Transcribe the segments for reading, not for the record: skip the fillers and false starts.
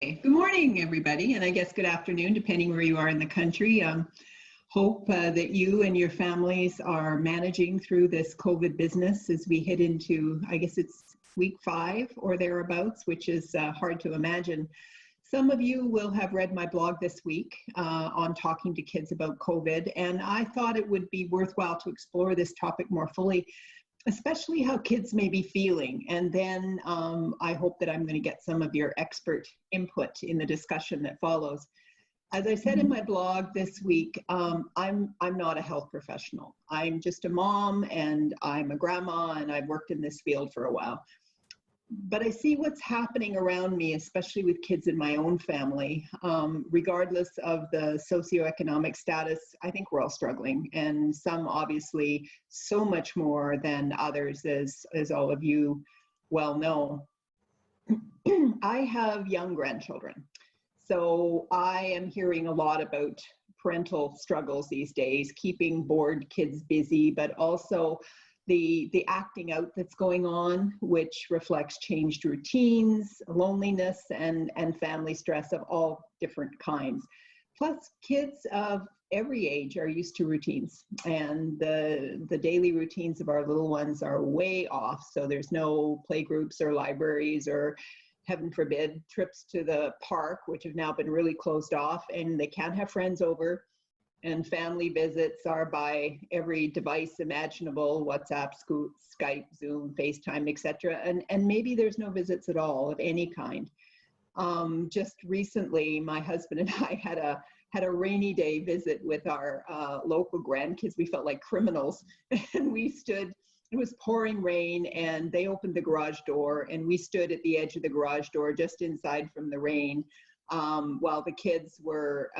Good morning, everybody, and I guess good afternoon, depending where you are in the country. Hope that you and your families are managing through this COVID business as we head into, I guess it's week 5 or thereabouts, which is hard to imagine. Some of you will have read my blog this week on talking to kids about COVID, and I thought it would be worthwhile to explore this topic more fully, especially how kids may be feeling. And then I hope that I'm going to get some of your expert input in the discussion that follows. As I said in my blog this week, I'm not a health professional. I'm just a mom and I'm a grandma and I've worked in this field for a while. But I see what's happening around me, especially with kids in my own family. Regardless of the socioeconomic status, I think we're all struggling, and some obviously so much more than others, as all of you well know. I have young grandchildren, so I am hearing a lot about parental struggles these days, keeping bored kids busy, but also the acting out that's going on, which reflects changed routines, loneliness, and family stress of all different kinds. Plus, kids of every age are used to routines, and the daily routines of our little ones are way off. So there's no playgroups or libraries or, heaven forbid, trips to the park, which have now been really closed off, and they can't have friends over. And family visits are by every device imaginable: WhatsApp, Skype, Zoom, FaceTime, etc. And maybe there's no visits at all of any kind. Just recently, my husband and I had a rainy day visit with our local grandkids. We felt like criminals, and we stood. It was pouring rain, and they opened the garage door, and we stood at the edge of the garage door, just inside from the rain, while the kids were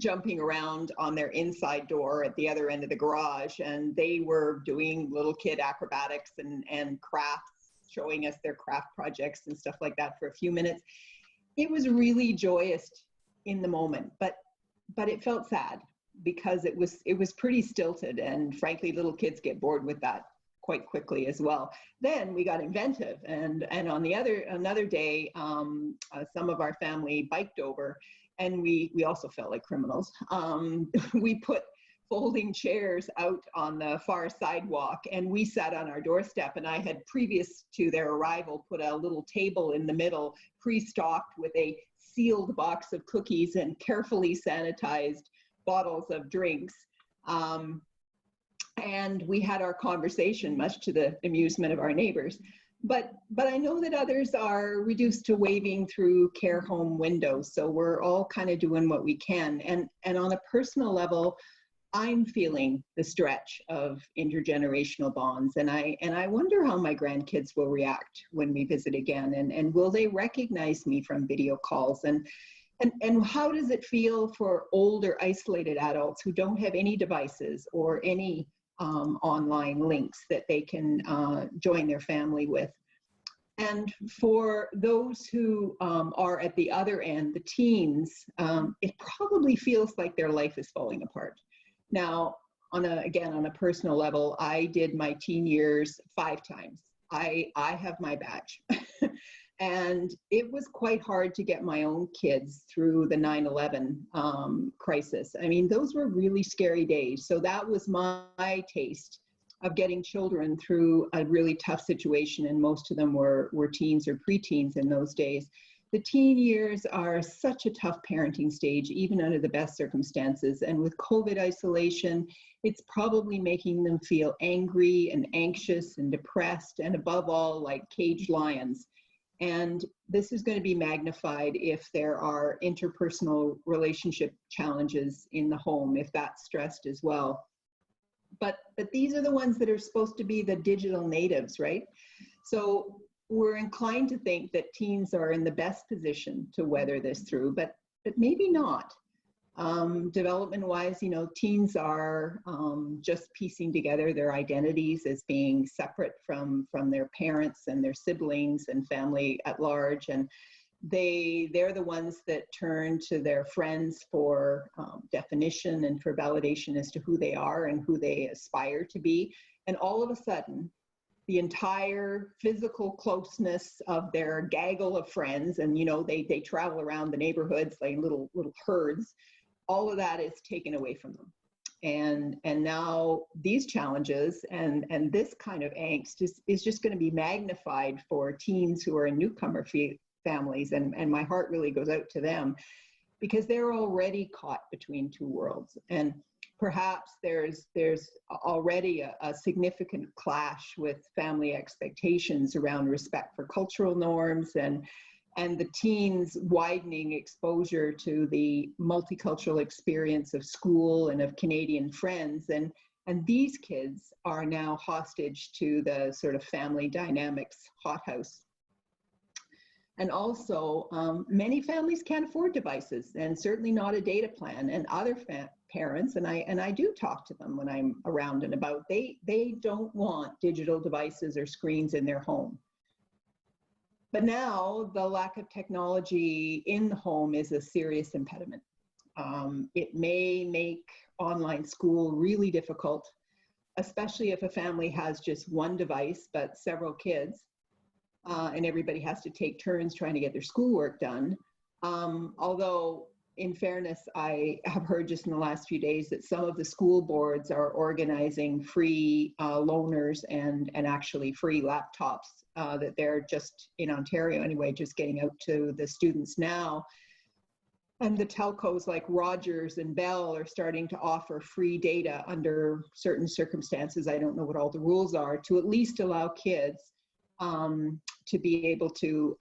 jumping around on their inside door at the other end of the garage, and they were doing little kid acrobatics and crafts, showing us their craft projects and stuff like that for a few minutes. It was really joyous in the moment, but it felt sad because it was pretty stilted, and frankly, little kids get bored with that quite quickly as well. Then we got inventive, and on another day, some of our family biked over. And we also felt like criminals. We put folding chairs out on the far sidewalk, and we sat on our doorstep. And I had, previous to their arrival, put a little table in the middle, pre-stocked with a sealed box of cookies and carefully sanitized bottles of drinks. And we had our conversation, much to the amusement of our neighbors. But I know that others are reduced to waving through care home windows. So we're all kind of doing what we can. And on a personal level, I'm feeling the stretch of intergenerational bonds. And I wonder how my grandkids will react when we visit again. And will they recognize me from video calls? And how does it feel for older, isolated adults who don't have any devices or any online links that they can join their family with? And for those who are at the other end, the teens, it probably feels like their life is falling apart. Now, on a personal level, I did my teen years 5 times. I have my badge. And it was quite hard to get my own kids through the 9/11 crisis. I mean, those were really scary days. So that was my taste of getting children through a really tough situation. And most of them were teens or preteens in those days. The teen years are such a tough parenting stage, even under the best circumstances. And with COVID isolation, it's probably making them feel angry and anxious and depressed, and above all, like caged lions. And this is going to be magnified if there are interpersonal relationship challenges in the home, if that's stressed as well. But these are the ones that are supposed to be the digital natives, right? So we're inclined to think that teens are in the best position to weather this through, but maybe not. Development-wise, teens are just piecing together their identities as being separate from their parents and their siblings and family at large, and they're the ones that turn to their friends for definition and for validation as to who they are and who they aspire to be. And all of a sudden, the entire physical closeness of their gaggle of friends, and they travel around the neighborhoods like little herds. All of that is taken away from them. And now these challenges and this kind of angst is just going to be magnified for teens who are in newcomer families, and my heart really goes out to them, because they're already caught between two worlds. And perhaps there's already a significant clash with family expectations around respect for cultural norms, and the teens' widening exposure to the multicultural experience of school and of Canadian friends. And these kids are now hostage to the sort of family dynamics hothouse. And also, many families can't afford devices, and certainly not a data plan. And other parents, and I do talk to them when I'm around and about, they don't want digital devices or screens in their home. But now the lack of technology in the home is a serious impediment. It may make online school really difficult, especially if a family has just one device but several kids, and everybody has to take turns trying to get their schoolwork done. Although, in fairness, I have heard just in the last few days that some of the school boards are organizing free loaners and actually free laptops that they're just, in Ontario anyway, just getting out to the students now. And the telcos like Rogers and Bell are starting to offer free data under certain circumstances. I don't know what all the rules are, to at least allow kids to be able to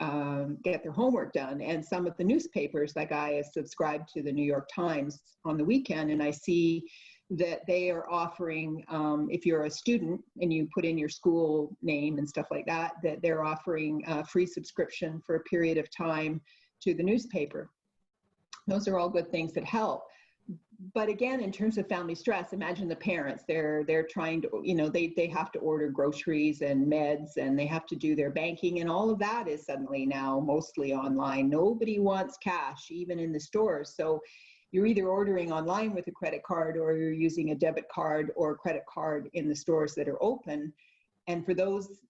get their homework done. And some of the newspapers, like I subscribe to the New York Times on the weekend, and I see that they are offering, if you're a student and you put in your school name and stuff like that, that they're offering a free subscription for a period of time to the newspaper. Those are all good things that help. But again, in terms of family stress, imagine the parents, they're trying to, they have to order groceries and meds, and they have to do their banking, and all of that is suddenly now mostly online. Nobody wants cash, even in the stores. So you're either ordering online with a credit card, or you're using a debit card or credit card in the stores that are open. And for those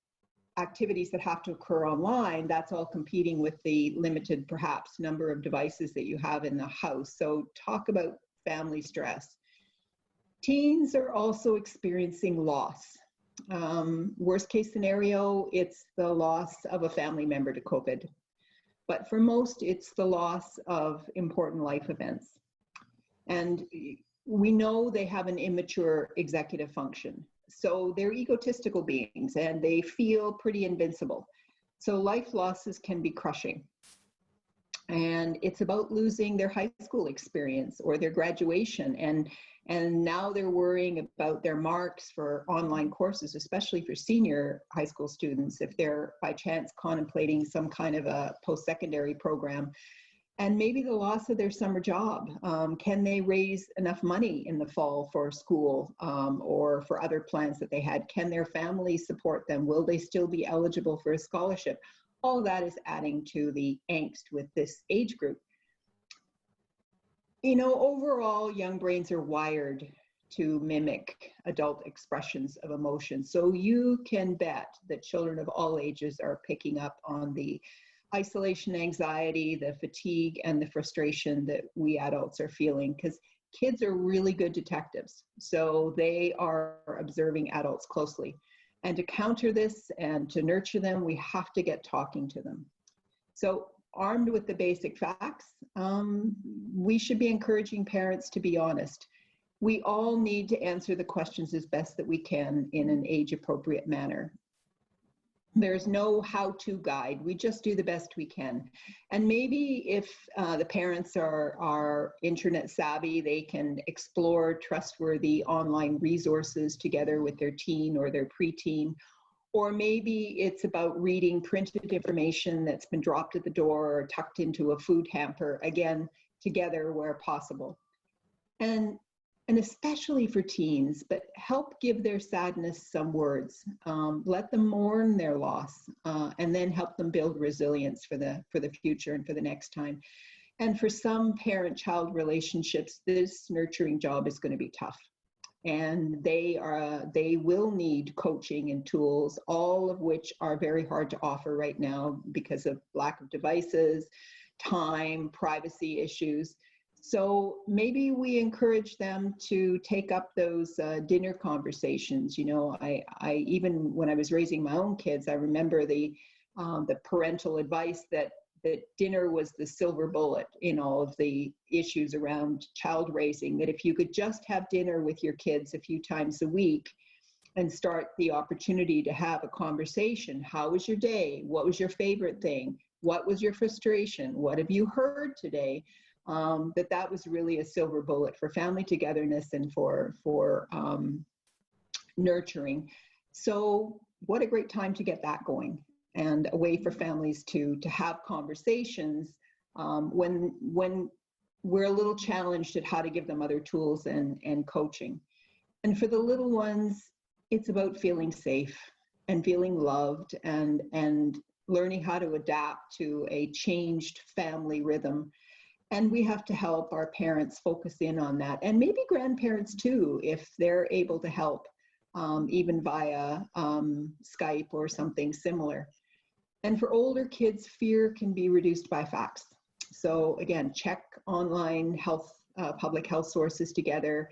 activities that have to occur online, that's all competing with the limited, perhaps, number of devices that you have in the house. So talk about family stress. Teens are also experiencing loss. Worst case scenario, it's the loss of a family member to COVID. But for most, it's the loss of important life events. And we know they have an immature executive function. So they're egotistical beings, and they feel pretty invincible. So life losses can be crushing. And it's about losing their high school experience or their graduation. And now they're worrying about their marks for online courses, especially for senior high school students, if they're by chance contemplating some kind of a post-secondary program. And maybe the loss of their summer job. Can they raise enough money in the fall for school or for other plans that they had? Can their family support them? Will they still be eligible for a scholarship? All that is adding to the angst with this age group. Overall, young brains are wired to mimic adult expressions of emotion. So you can bet that children of all ages are picking up on the isolation anxiety, the fatigue, and the frustration that we adults are feeling, because kids are really good detectives. So they are observing adults closely. And to counter this and to nurture them, we have to get talking to them. So armed with the basic facts, we should be encouraging parents to be honest. We all need to answer the questions as best that we can in an age-appropriate manner. There's no how-to guide. We just do the best we can. And maybe if the parents are internet savvy, they can explore trustworthy online resources together with their teen or their preteen. Or maybe it's about reading printed information that's been dropped at the door or tucked into a food hamper, again, together where possible. And especially for teens, but help give their sadness some words. Let them mourn their loss, and then help them build resilience for the future and for the next time. And for some parent-child relationships, this nurturing job is going to be tough. and they will need coaching and tools, all of which are very hard to offer right now because of lack of devices, time, privacy issues. So maybe we encourage them to take up those dinner conversations. You know, I even when I was raising my own kids, I remember the parental advice that dinner was the silver bullet in all of the issues around child raising, that if you could just have dinner with your kids a few times a week and start the opportunity to have a conversation. How was your day? What was your favorite thing? What was your frustration? What have you heard today? That was really a silver bullet for family togetherness and for nurturing. So what a great time to get that going, and a way for families to have conversations when we're a little challenged at how to give them other tools and coaching. And for the little ones, it's about feeling safe and feeling loved and learning how to adapt to a changed family rhythm. And we have to help our parents focus in on that, and maybe grandparents too, if they're able to help, even via Skype or something similar. And for older kids, fear can be reduced by facts. So again, check online health, public health sources together,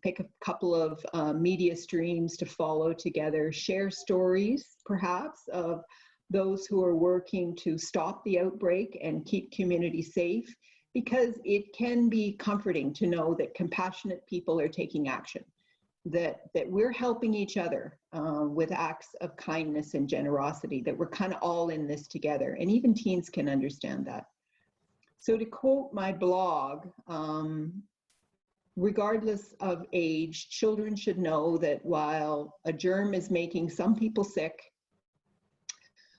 pick a couple of media streams to follow together, share stories perhaps of those who are working to stop the outbreak and keep community safe, because it can be comforting to know that compassionate people are taking action, that we're helping each other with acts of kindness and generosity, that we're kind of all in this together, and even teens can understand that. So to quote my blog, regardless of age, children should know that while a germ is making some people sick,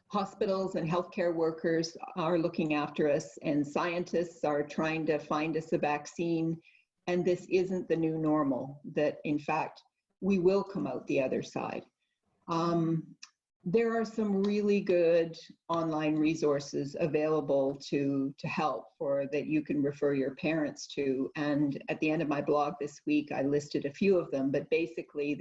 hospitals and healthcare workers are looking after us, and scientists are trying to find us a vaccine, and this isn't the new normal, that in fact, we will come out the other side. There are some really good online resources available to help, for that you can refer your parents to. And at the end of my blog this week, I listed a few of them, but basically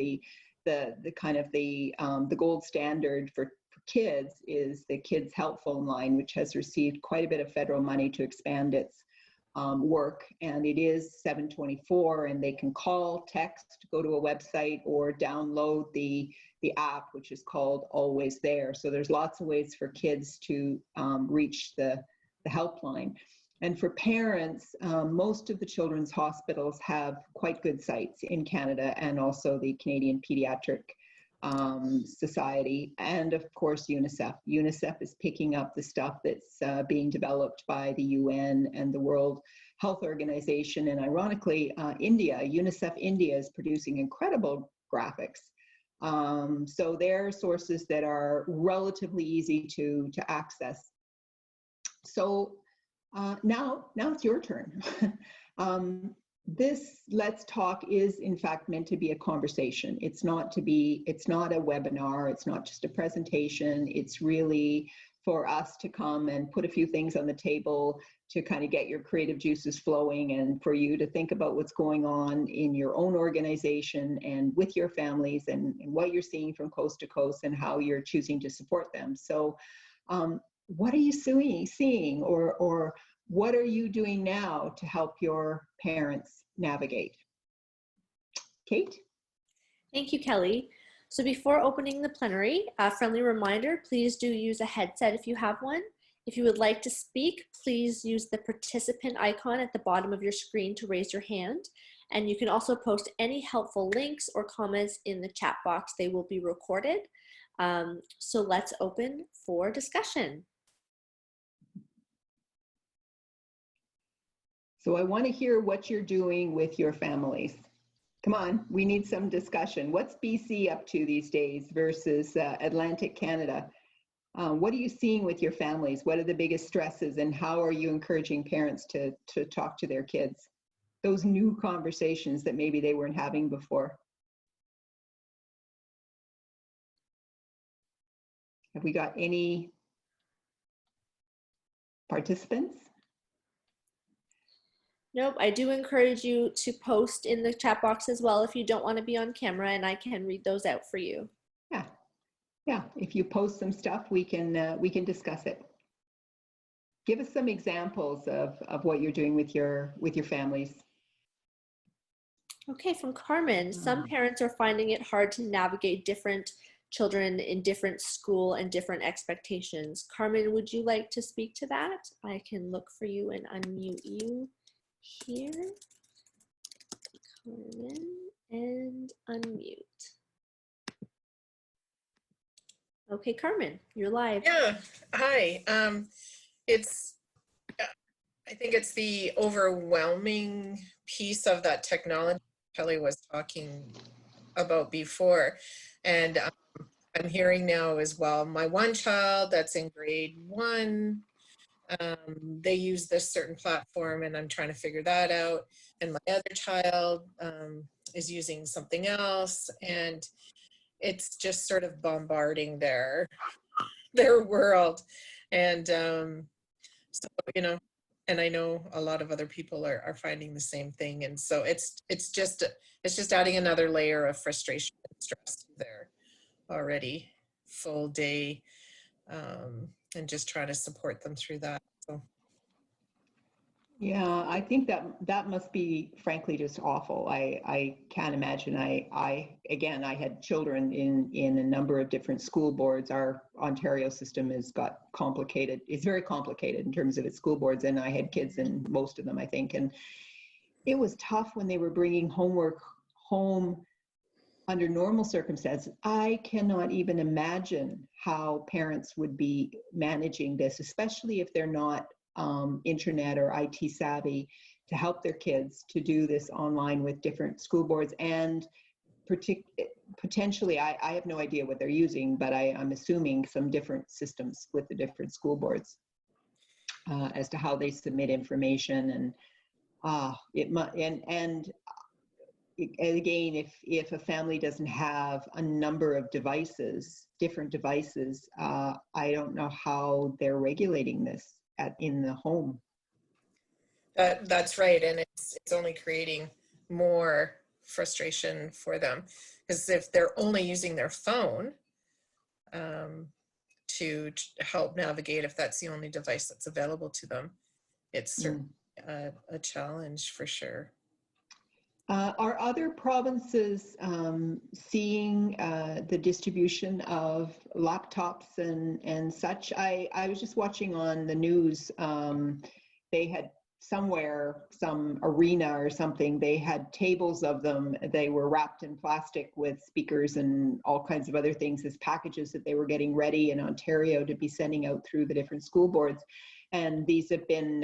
the kind of the gold standard for kids is the Kids Help Phone Line, which has received quite a bit of federal money to expand its work, and it is 724, and they can call, text, go to a website, or download the app, which is called Always There. So there's lots of ways for kids to reach the helpline. And for parents, most of the children's hospitals have quite good sites in Canada, and also the Canadian Pediatric Society, and of course UNICEF. UNICEF is picking up the stuff that's being developed by the UN and the World Health Organization, and ironically, UNICEF India is producing incredible graphics. So there are sources that are relatively easy to access. So now it's your turn. This Let's Talk is in fact meant to be a conversation. It's not a webinar, it's not just a presentation. It's really for us to come and put a few things on the table to kind of get your creative juices flowing, and for you to think about what's going on in your own organization and with your families, and what you're seeing from coast to coast, and how you're choosing to support them. So what are you seeing, or what are you doing now to help your parents navigate? Kate? Thank you, Kelly. So before opening the plenary, a friendly reminder, please do use a headset if you have one. If you would like to speak, please use the participant icon at the bottom of your screen to raise your hand. And you can also post any helpful links or comments in the chat box. They will be recorded. So let's open for discussion. So I want to hear what you're doing with your families. Come on, we need some discussion. What's BC up to these days versus Atlantic Canada? What are you seeing with your families? What are the biggest stresses, and how are you encouraging parents to talk to their kids? Those new conversations that maybe they weren't having before. Have we got any participants? Nope, I do encourage you to post in the chat box as well if you don't want to be on camera, and I can read those out for you. Yeah, yeah. If you post some stuff, we can discuss it. Give us some examples of what you're doing with your families. Okay, from Carmen, some parents are finding it hard to navigate different children in different school and different expectations. Carmen, would you like to speak to that? I can look for you and unmute you here. Carmen, and unmute. Okay, Carmen, you're live. Yeah, hi. It's, I think it's the overwhelming piece of that technology Kelly was talking about before. And I'm hearing now as well, my one child that's in grade 1, they use this certain platform and I'm trying to figure that out. And my other child is using something else. And it's just sort of bombarding their world. And so, you know, and I know a lot of other people are finding the same thing. And so it's just adding another layer of frustration and stress to their already full day, and just trying to support them through that. So. Yeah, I think that must be frankly just awful. I can't imagine. I again, I had children in a number of different school boards. Our Ontario system has got complicated. It's very complicated in terms of its school boards, and I had kids in most of them, I think. And it was tough when they were bringing homework home under normal circumstances. I cannot even imagine how parents would be managing this, especially if they're not internet or IT savvy, to help their kids to do this online with different school boards. And potentially, I have no idea what they're using, but I'm assuming some different systems with the different school boards as to how they submit information. And and again, if a family doesn't have a number of devices, different devices, I don't know how they're regulating this in the home. That's right, and it's only creating more frustration for them, because if they're only using their phone to help navigate, if that's the only device that's available to them, it's certainly a challenge for sure. Are other provinces seeing the distribution of laptops and such? I was just watching on the news. They had somewhere, some arena or something, they had tables of them. They were wrapped in plastic with speakers and all kinds of other things as packages that they were getting ready in Ontario to be sending out through the different school boards. And these have been,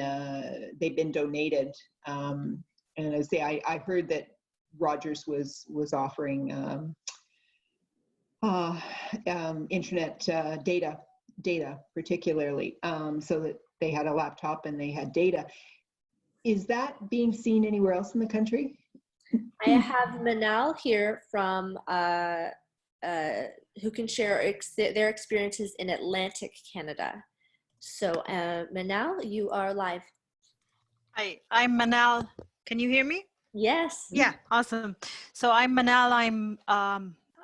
they've been donated. And I say, I heard that Rogers was offering internet data particularly, so that they had a laptop and they had data. Is that being seen anywhere else in the country? I have Manal here from who can share their experiences in Atlantic Canada. So Manal, you are live. Hi, I'm Manal. Can you hear me? Yes. Yeah, awesome. So I'm Manal.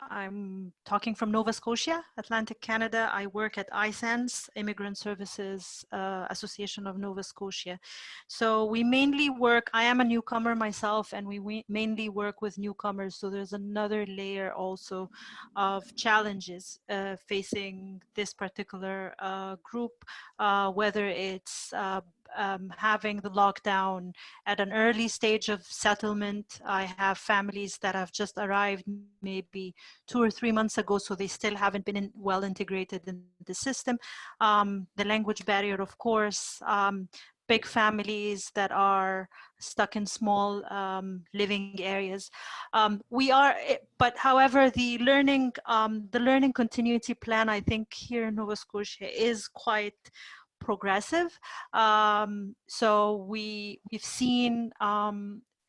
I'm talking from Nova Scotia, Atlantic Canada. I work at ISANS, Immigrant Services Association of Nova Scotia. So we mainly work, I am a newcomer myself, and we mainly work with newcomers. So there's another layer also of challenges facing this particular group, whether it's having the lockdown at an early stage of settlement. I have families that have just arrived maybe 2 or 3 months ago, so they still haven't been well integrated in the system. The language barrier, of course, big families that are stuck in small living areas. But however, the learning continuity plan, I think here in Nova Scotia is quite progressive. So we've seen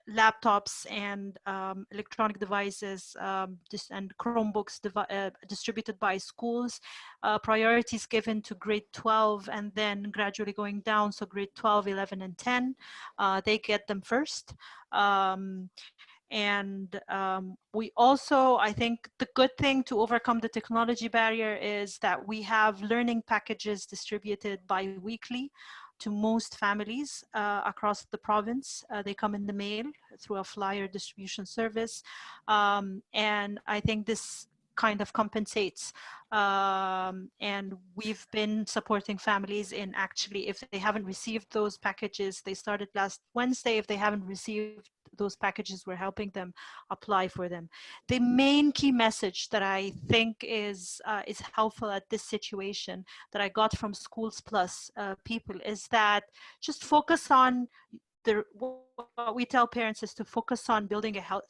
laptops and electronic devices and Chromebooks distributed by schools. Priorities given to grade 12 and then gradually going down. So grade 12, 11, and 10, they get them first. We also, I think the good thing to overcome the technology barrier is that we have learning packages distributed bi-weekly to most families across the province. They come in the mail through a flyer distribution service. And I think this kind of compensates. And we've been supporting families in actually, if they haven't received those packages, they started last Wednesday. If they haven't received those packages, we're helping them apply for them. The main key message that I think is helpful at this situation that I got from Schools Plus people is that just focus on what we tell parents is to focus on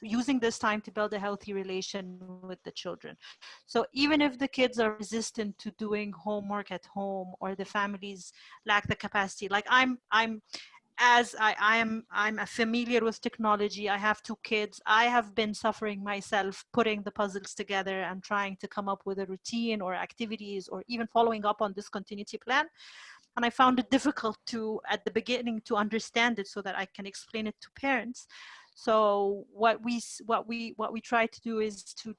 using this time to build a healthy relation with the children. So even if the kids are resistant to doing homework at home or the families lack the capacity, like I'm familiar with technology. I have 2 kids. I have been suffering myself putting the puzzles together and trying to come up with a routine or activities or even following up on this continuity plan. And I found it difficult at the beginning to understand it so that I can explain it to parents. So what we try to do is to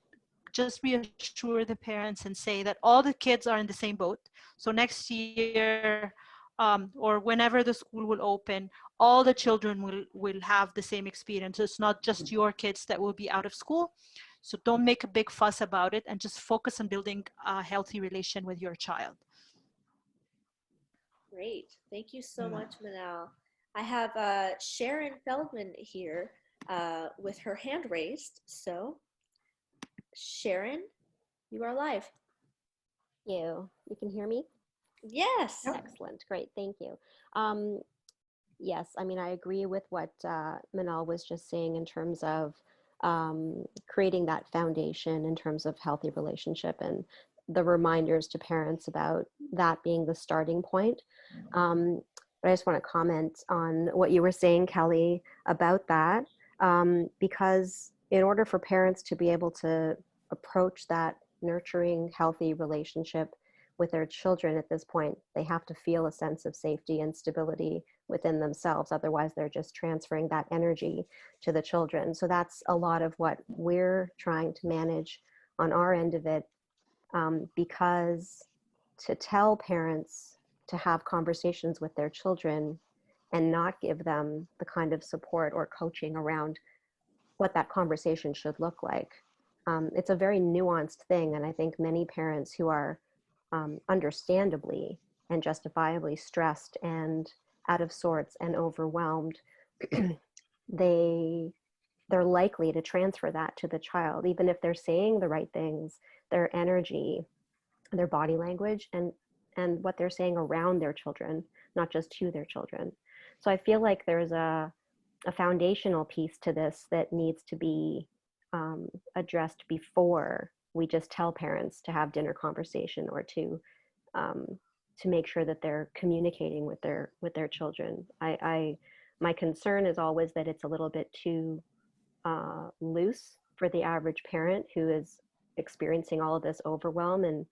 just reassure the parents and say that all the kids are in the same boat. So next year, or whenever the school will open, all the children will have the same experience. It's not just your kids that will be out of school. So don't make a big fuss about it and just focus on building a healthy relation with your child. Great. Thank you so much, Manal. I have Sharon Feldman here with her hand raised. So, Sharon, you are live. Thank you. You can hear me? Yes. Excellent. Great. Thank you. Yes, I mean, I agree with what Manal was just saying in terms of creating that foundation in terms of healthy relationship and the reminders to parents about that being the starting point. But I just want to comment on what you were saying, Kelly, about that, because in order for parents to be able to approach that nurturing, healthy relationship with their children at this point, they have to feel a sense of safety and stability within themselves. Otherwise, they're just transferring that energy to the children. So that's a lot of what we're trying to manage on our end of it, because to tell parents to have conversations with their children and not give them the kind of support or coaching around what that conversation should look like. It's a very nuanced thing. And I think many parents who are understandably and justifiably stressed and out of sorts and overwhelmed, they're likely to transfer that to the child, even if they're saying the right things, their energy, their body language, and what they're saying around their children, not just to their children. So I feel like there's a foundational piece to this that needs to be addressed before we just tell parents to have dinner conversation or to make sure that they're communicating with their children. My concern is always that it's a little bit too loose for the average parent who is experiencing all of this overwhelm and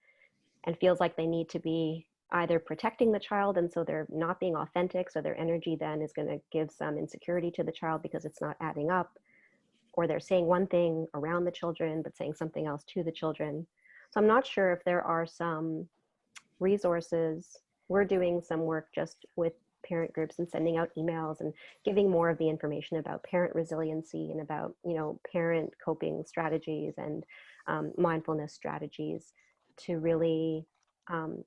feels like they need to be either protecting the child, and so they're not being authentic, so their energy then is going to give some insecurity to the child because it's not adding up, or they're saying one thing around the children but saying something else to the children. So I'm not sure if there are some resources. We're doing some work just with parent groups and sending out emails and giving more of the information about parent resiliency and about, parent coping strategies and mindfulness strategies to really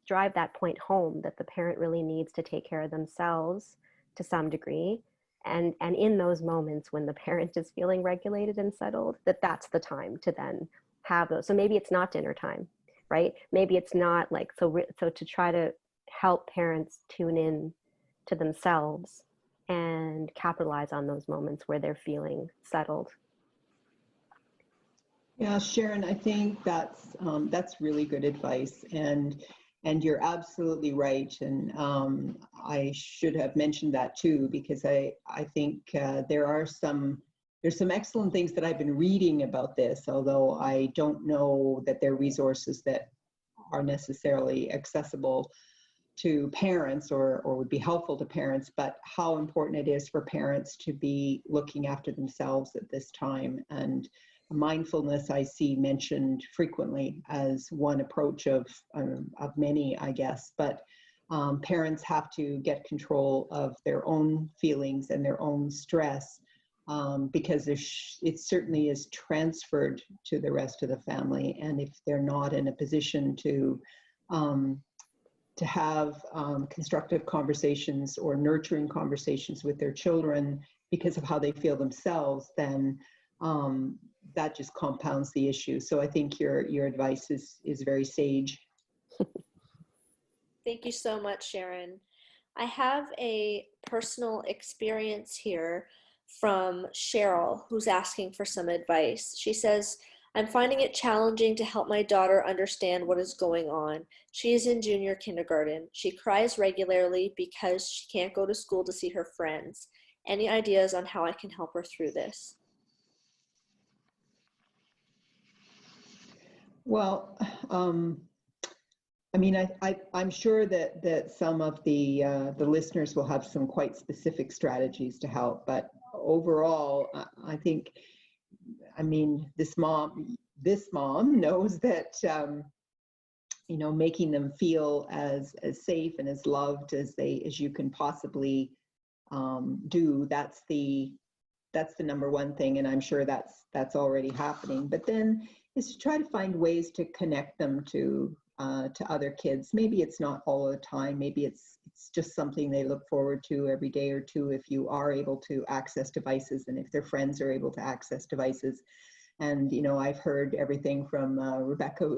drive that point home that the parent really needs to take care of themselves to some degree. And in those moments when the parent is feeling regulated and settled, that's the time to then have those. So maybe it's not dinner time, right? Maybe it's not like, so to try to help parents tune in to themselves and capitalize on those moments where they're feeling settled. Yeah, Sharon, I think that's really good advice, and you're absolutely right. And I should have mentioned that too, because I think there are some there's some excellent things that I've been reading about this, although I don't know that they're resources that are necessarily accessible to parents or would be helpful to parents, but how important it is for parents to be looking after themselves at this time. And mindfulness I see mentioned frequently as one approach of many, I guess, but parents have to get control of their own feelings and their own stress, because it certainly is transferred to the rest of the family. And if they're not in a position to have constructive conversations or nurturing conversations with their children because of how they feel themselves, then that just compounds the issue. So I think your advice is very sage. Thank you so much, Sharon. I have a personal experience here from Cheryl, who's asking for some advice. She says, I'm finding it challenging to help my daughter understand what is going on. She is in junior kindergarten. She cries regularly because she can't go to school to see her friends. Any ideas on how I can help her through this? Well, I mean, I'm sure that some of the listeners will have some quite specific strategies to help, but overall, I think, I mean, this mom knows that, you know, making them feel as safe and as loved as you can possibly do, that's the number one thing, and I'm sure that's already happening. But then is to try to find ways to connect them to other kids. Maybe it's not all the time. Maybe it's just something they look forward to every day or two, if you are able to access devices and if their friends are able to access devices. And, you know, I've heard everything from Rebecca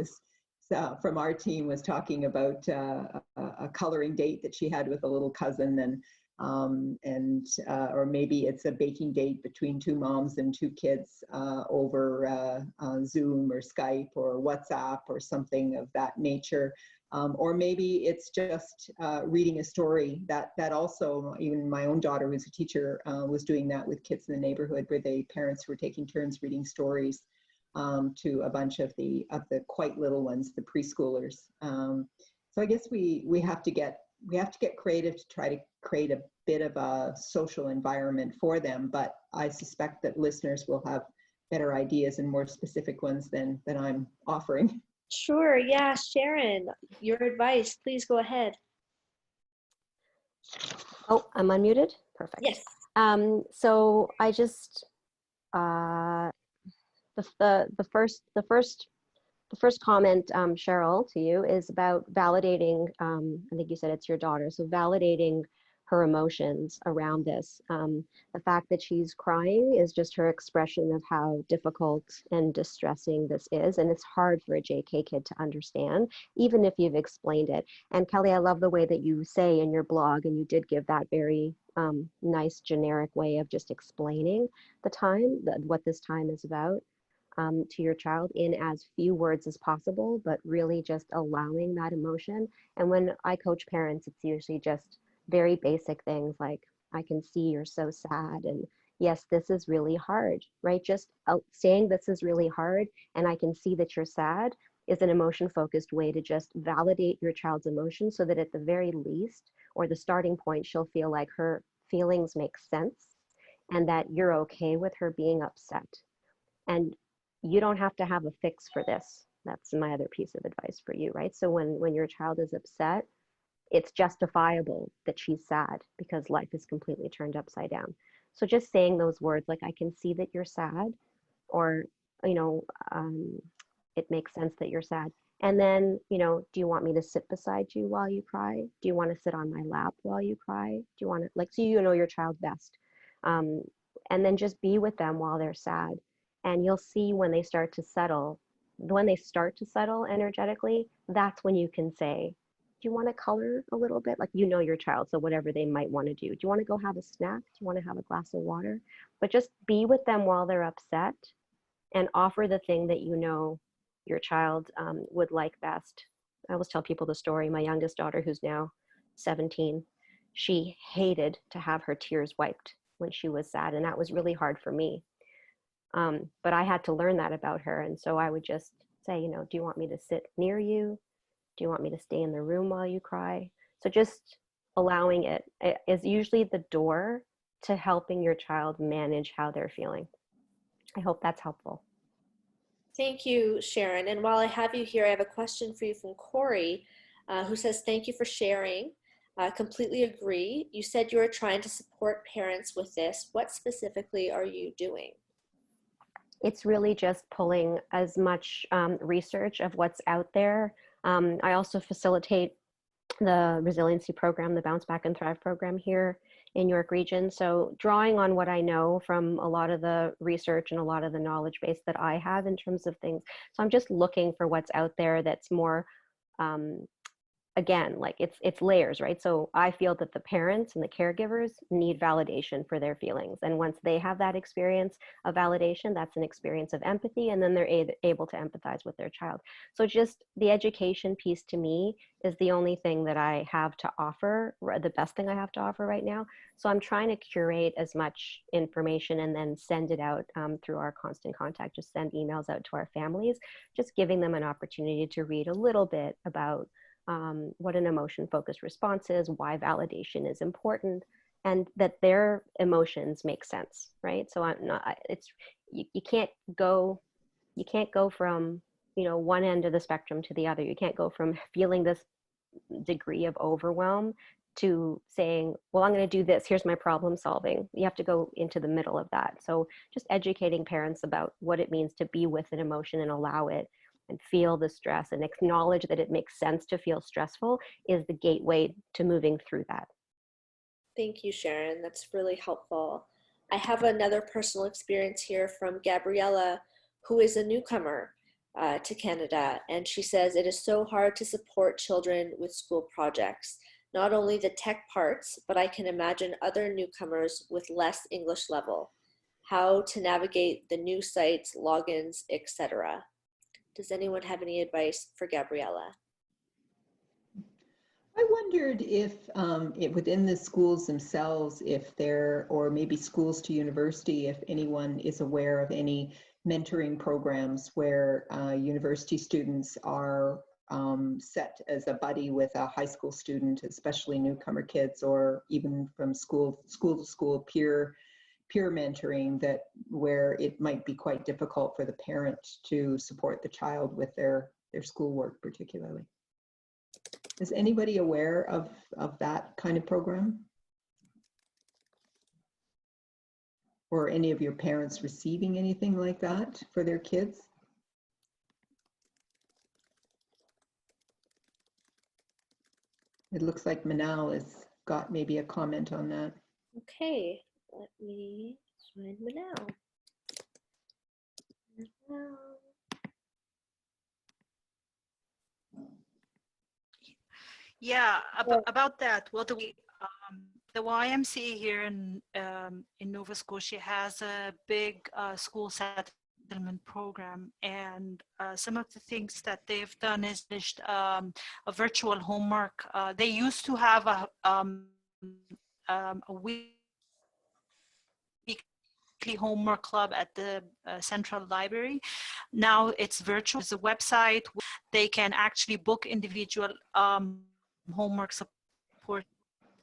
from our team was talking about a coloring date that she had with a little cousin, or maybe it's a baking date between two moms and two kids over Zoom or Skype or WhatsApp or something of that nature. Or maybe it's just reading a story. That also, even my own daughter, who's a teacher, was doing that with kids in the neighborhood, where parents were taking turns reading stories to a bunch of the quite little ones, the preschoolers. So I guess we have to get creative to try to create a bit of a social environment for them. But I suspect that listeners will have better ideas and more specific ones than I'm offering. Sure, yeah, Sharon, your advice, please go ahead. Oh, I'm unmuted? Perfect. Yes. So I just, the first comment, Cheryl, to you is about validating, I think you said it's your daughter, so validating her emotions around this. The fact that she's crying is just her expression of how difficult and distressing this is. And it's hard for a JK kid to understand, even if you've explained it. And Kelly, I love the way that you say in your blog, and you did give that very nice generic way of just explaining the time, what this time is about. To your child in as few words as possible, but really just allowing that emotion. And when I coach parents, it's usually just very basic things like, I can see you're so sad, and yes, this is really hard, right? Just saying this is really hard and I can see that you're sad is an emotion-focused way to just validate your child's emotions, so that at the very least, or the starting point, she'll feel like her feelings make sense and that you're okay with her being upset. And you don't have to have a fix for this. That's my other piece of advice for you, right? So when your child is upset, it's justifiable that she's sad because life is completely turned upside down. So just saying those words like, I can see that you're sad, or, you know, it makes sense that you're sad. And then, you know, do you want me to sit beside you while you cry? Do you want to sit on my lap while you cry? Do you want to, like, so you know your child best. And then just be with them while they're sad. And you'll see when they start to settle energetically, that's when you can say, do you want to color a little bit? Like, you know your child, so whatever they might want to do. Do you want to go have a snack? Do you want to have a glass of water? But just be with them while they're upset and offer the thing that you know your child would like best. I always tell people the story. My youngest daughter, who's now 17, she hated to have her tears wiped when she was sad, and that was really hard for me. But I had to learn that about her. And so I would just say, do you want me to sit near you? Do you want me to stay in the room while you cry? So just allowing it is usually the door to helping your child manage how they're feeling. I hope that's helpful. Thank you, Sharon. And while I have you here, I have a question for you from Corey, who says, thank you for sharing. Completely agree. You said you were trying to support parents with this. What specifically are you doing? It's really just pulling as much research of what's out there. I also facilitate the resiliency program, the Bounce Back and Thrive program here in York Region. So drawing on what I know from a lot of the research and a lot of the knowledge base that I have in terms of things. So I'm just looking for what's out there that's more, again, like it's layers, right? So I feel that the parents and the caregivers need validation for their feelings. And once they have that experience of validation, that's an experience of empathy, and then they're able to empathize with their child. So just the education piece to me is the only thing that I have to offer, the best thing I have to offer right now. So I'm trying to curate as much information and then send it out through our constant contact, just send emails out to our families, just giving them an opportunity to read a little bit about what an emotion-focused response is, why validation is important, and that their emotions make sense, right? So I'm not, you can't go from, one end of the spectrum to the other. You can't go from feeling this degree of overwhelm to saying, well, I'm going to do this. Here's my problem solving. You have to go into the middle of that. So just educating parents about what it means to be with an emotion and allow it and feel the stress and acknowledge that it makes sense to feel stressful is the gateway to moving through that. Thank you, Sharon. That's really helpful. I have another personal experience here from Gabriella, who is a newcomer to Canada. And she says, it is so hard to support children with school projects, not only the tech parts, but I can imagine other newcomers with less English level, how to navigate the new sites, logins, etc. Does anyone have any advice for Gabriella? I wondered if within the schools themselves, if there, or maybe schools to university, if anyone is aware of any mentoring programs where university students are set as a buddy with a high school student, especially newcomer kids, or even from school to school peer mentoring, that where it might be quite difficult for the parent to support the child with their schoolwork particularly. Is anybody aware of that kind of program? Or any of your parents receiving anything like that for their kids? It looks like Manal has got maybe a comment on that. Okay, let me find Manal. Yeah, about that. Well, the YMCA here in Nova Scotia has a big school settlement program, and some of the things that they've done is a virtual homework. They used to have a weekly homework club at the Central Library. Now it's virtual. It's a website. They can actually book individual homework support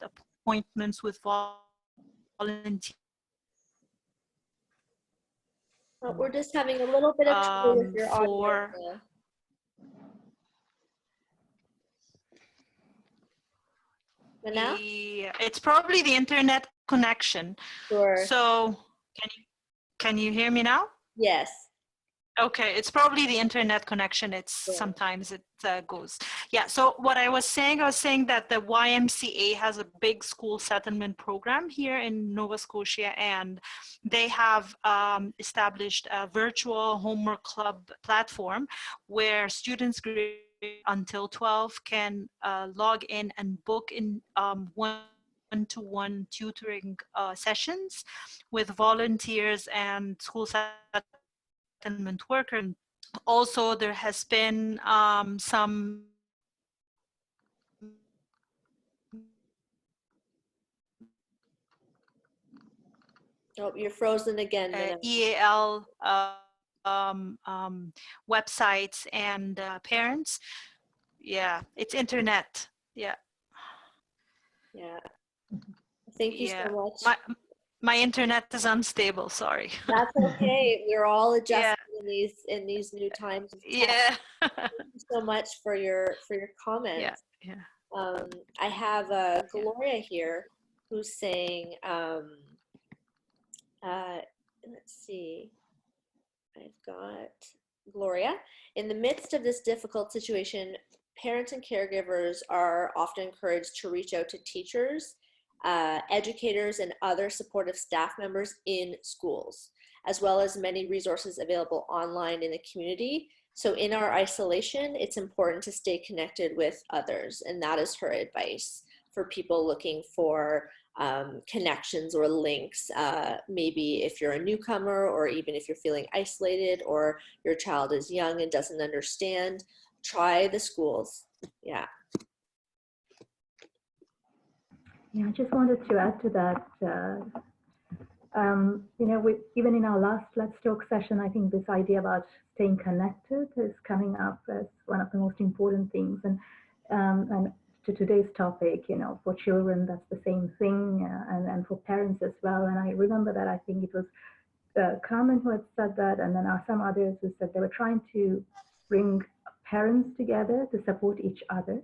appointments with volunteers. We're just having a little bit of trouble with your audio. Manal? It's probably the internet connection. Sure. So can you hear me now? Yes. Okay, it's probably the internet connection. Sometimes it goes. Yeah, so what I was saying that the YMCA has a big school settlement program here in Nova Scotia, and they have established a virtual homework club platform where students until 12 can log in and book in one-to-one tutoring sessions with volunteers and school settlement worker. Also, there has been some Oh, you're frozen again, Manal. EAL websites and parents. Yeah, it's internet. Yeah. Yeah. Thank you Yeah. so much. My internet is unstable. Sorry. That's okay. We're all Yeah. adjusting in these new times of tech. Yeah. Thank you so much for your comments. Yeah. I have Gloria here who's saying, let's see, I've got Gloria. In the midst of this difficult situation, parents and caregivers are often encouraged to reach out to teachers, educators, and other supportive staff members in schools, as well as many resources available online in the community. So in our isolation, it's important to stay connected with others. And that is her advice for people looking for connections or links. Maybe if you're a newcomer, or even if you're feeling isolated, or your child is young and doesn't understand, try the schools. Yeah. Yeah, I just wanted to add to that. Even in our last Let's Talk session, I think this idea about staying connected is coming up as one of the most important things. And to today's topic, for children, that's the same thing, and for parents as well. And I remember that I think it was Carmen who had said that, and then some others who said they were trying to bring parents together to support each other.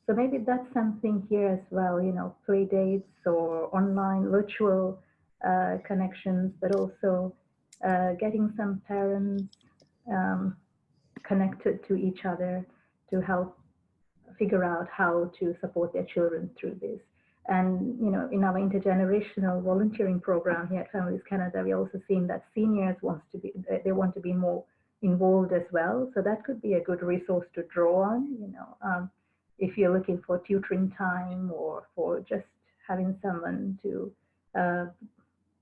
So maybe that's something here as well, play dates or online virtual connections, but also getting some parents connected to each other to help figure out how to support their children through this. And in our intergenerational volunteering program here at Families Canada, we're also seeing that seniors want to be more involved as well. So that could be a good resource to draw on. If you're looking for tutoring time, or for just having someone to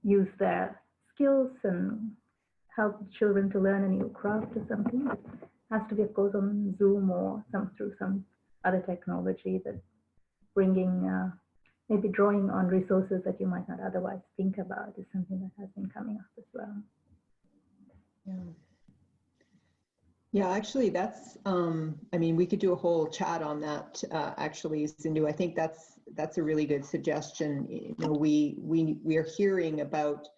use their skills and help children to learn a new craft or something. It has to be, of course, on Zoom or through some other technology, that bringing, maybe drawing on resources that you might not otherwise think about is something that has been coming up as well. Yeah. Yeah, actually, that's, we could do a whole chat on that, actually, Zindu. I think that's a really good suggestion. We are hearing about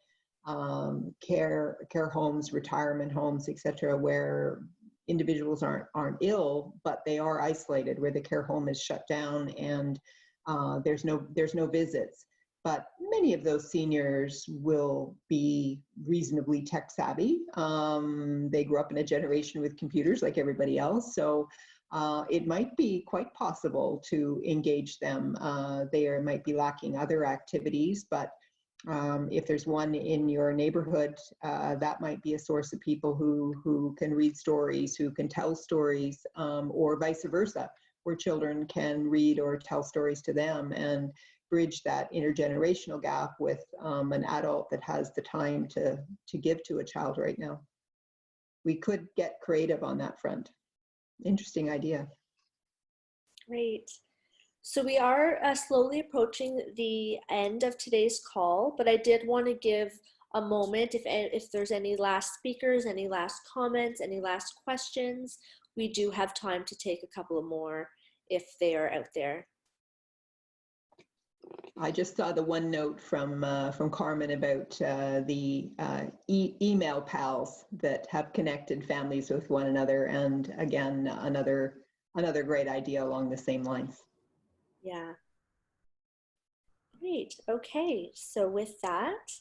care homes, retirement homes, etc., where individuals aren't ill, but they are isolated, where the care home is shut down and there's no visits. But many of those seniors will be reasonably tech savvy. They grew up in a generation with computers like everybody else. So it might be quite possible to engage them. They might be lacking other activities, but if there's one in your neighborhood, that might be a source of people who can read stories, who can tell stories, or vice versa, where children can read or tell stories to them, and bridge that intergenerational gap with an adult that has the time to give to a child right now. We could get creative on that front. Interesting idea. Great. So we are slowly approaching the end of today's call, but I did want to give a moment, if there's any last speakers, any last comments, any last questions. We do have time to take a couple of more if they are out there. I just saw the one note from Carmen about the email pals that have connected families with one another, and again, another great idea along the same lines. Yeah. Great. Okay. So with that,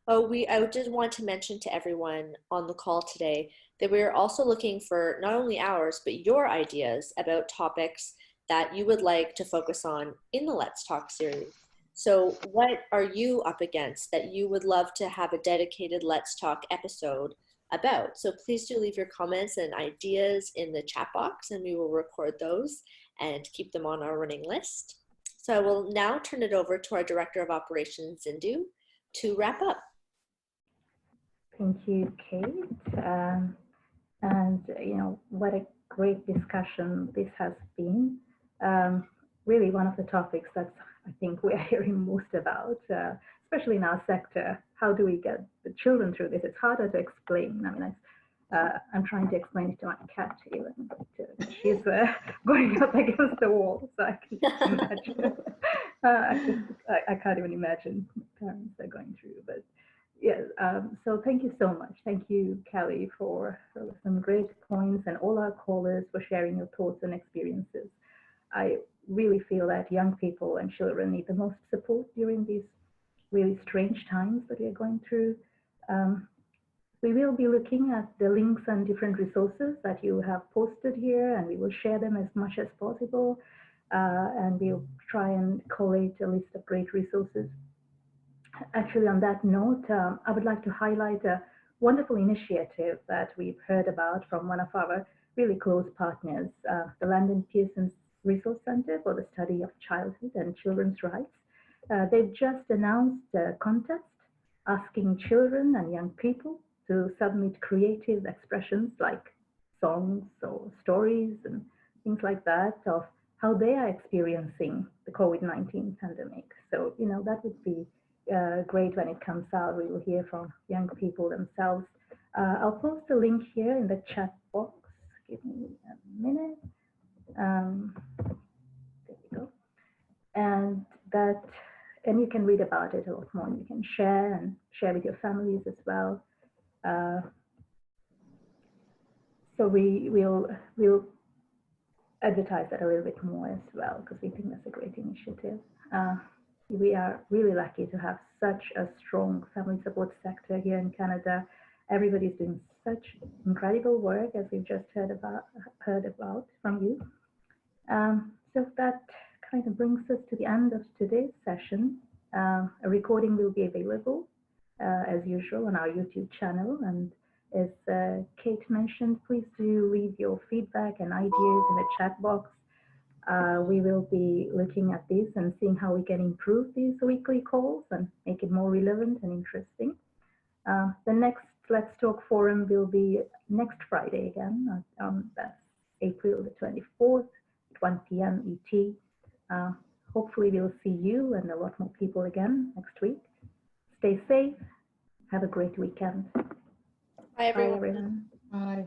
I did want to mention to everyone on the call today that we're also looking for not only ours, but your ideas about topics that you would like to focus on in the Let's Talk series. So what are you up against that you would love to have a dedicated Let's Talk episode about? So please do leave your comments and ideas in the chat box, and we will record those and keep them on our running list. So I will now turn it over to our Director of Operations, Zindu, to wrap up. Thank you, Kate. And what a great discussion this has been. really one of the topics that I think we are hearing most about, especially in our sector. How do we get the children through this? It's harder to explain. I mean, I'm trying to explain it to my cat even, but she's going up against the wall, so I can just imagine. I can't even imagine what parents are going through, but yeah. So thank you so much. Thank you, Kelly, for some great points, and all our callers for sharing your thoughts and experiences. I really feel that young people and children need the most support during these really strange times that we are going through. We will be looking at the links and different resources that you have posted here, and we will share them as much as possible. And we'll try and collate a list of great resources. Actually, on that note, I would like to highlight a wonderful initiative that we've heard about from one of our really close partners, the Landon Pearson's Resource Center for the Study of Childhood and Children's Rights. They've just announced a contest asking children and young people to submit creative expressions like songs or stories and things like that of how they are experiencing the COVID-19 pandemic. So, you know, that would be great when it comes out. We will hear from young people themselves. I'll post a link here in the chat box. Give me a minute. There we go. And you can read about it a lot more. You can share with your families as well. So we'll advertise that a little bit more as well, because we think that's a great initiative. We are really lucky to have such a strong family support sector here in Canada. Everybody's doing such incredible work, as we've just heard about from you. So that kind of brings us to the end of today's session. A recording will be available as usual on our YouTube channel. And as Kate mentioned, please do leave your feedback and ideas in the chat box. We will be looking at this and seeing how we can improve these weekly calls and make it more relevant and interesting. The next Let's Talk Forum will be next Friday again. That's April the 24th, 1 p.m. ET. Hopefully we'll see you and a lot more people again next week. Stay safe. Have a great weekend. Bye, everyone. Bye, everyone. Bye.